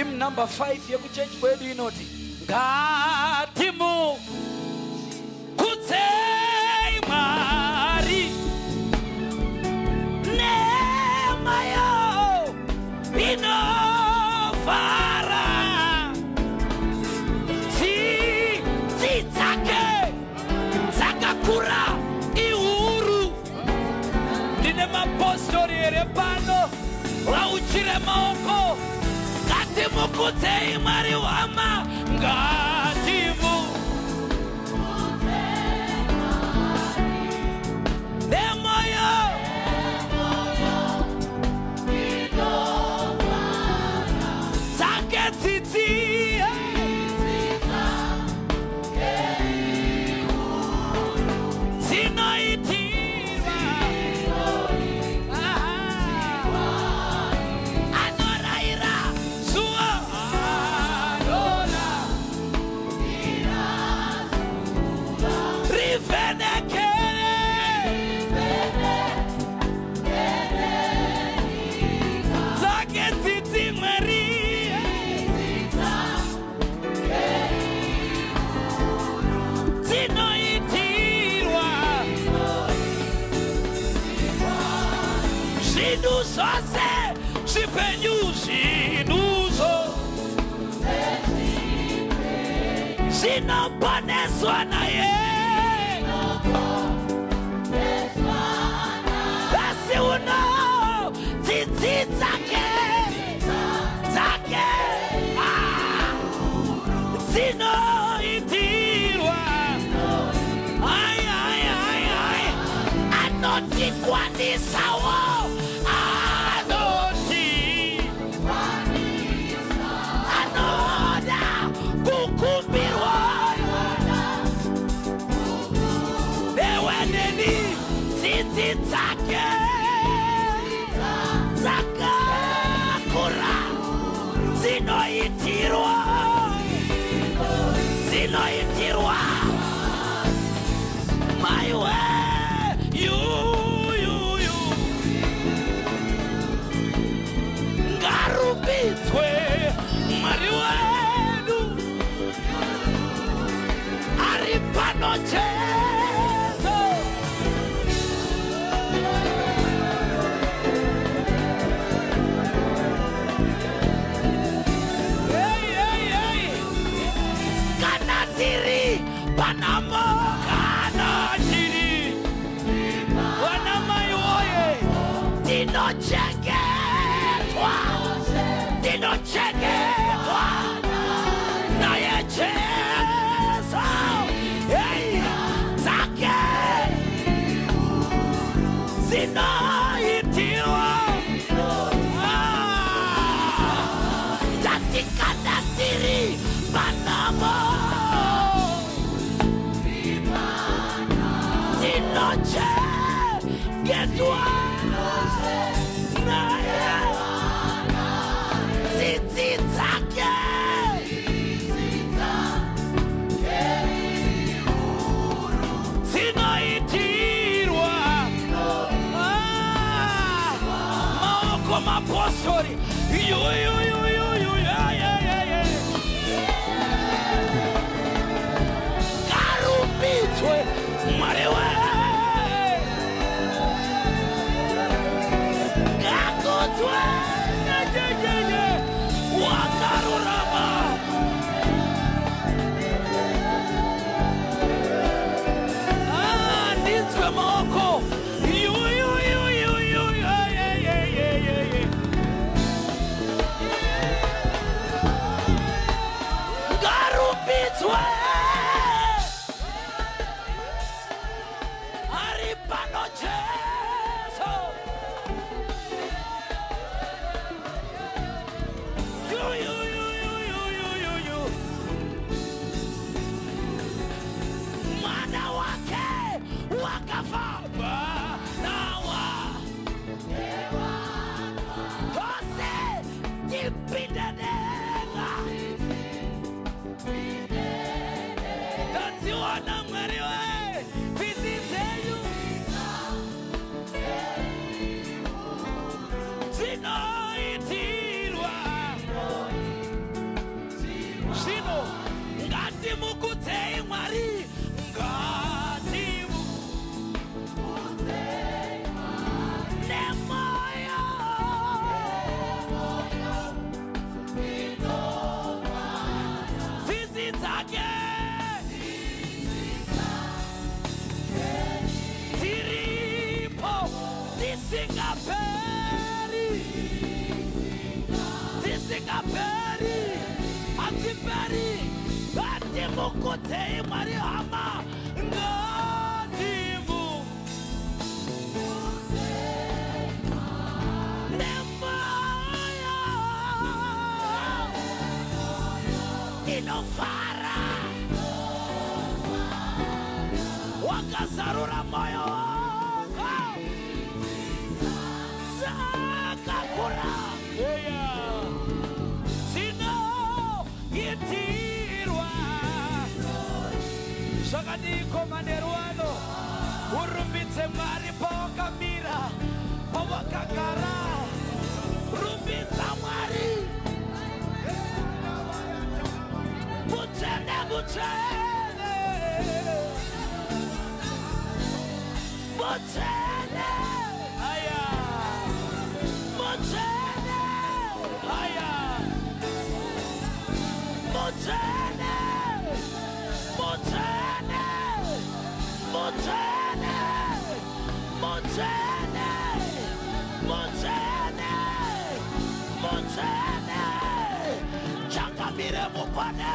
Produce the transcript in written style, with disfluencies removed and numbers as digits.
Hymn number 5 ya kuchurch kwedu inoti ngatimu kutsei Mwari neema yao inofara tsitsi dzake dzakakura ihuru. Ndine mapostori ere pano vauchire maoko. Ngatimu kutsei Mwari wama, ngatimu nemoyo dzake tsitsi dzinoitirwa anoraira zuva rivhenekere dzake tsitsi Mwari dzinoitirwa zvinhu zvose zvipenyu zvinhuzo zvinoponeswa naye. Asi uno tsitsi dzake dzinoitirwa anotikwanisawo anoda kukumbirwa neweneni tsitsi dzake dzakakura dzinoitirwa maiwe ngarumbidzwe Mwari wedu ari pano chete. Kana tiri panamo kana tiri wana mai woye tinochegetwa naye Jesu dzake dzinoitirwa tatikana tiri panamo tinochegetwa naye tsitsi dzake dzinoitirwa maoko mapostori ngarumbidzwe Mwari we ngakudzwe wakarurama ndinzwe maoko ngarumbidzwe ari pano Jesu. Mwana wake wakafa nawa tose tipindenega bwino ngati mukutei mwari ngati nemoyo zizi zake ziripo zisingaperi atiperi ngati mukutei mwari hama ngati nemoyo inofara wakazarura moyo zakakura zinoitirwa zvakadikomanerwano urumbidze mwari pawakamira pawakagara rumbidza mwari mutsvene mutsvene mutsvene aya mutsvene aya mutsvene mutsvene mutsvene mutsvene mutsvene mutsvene chakamire mupane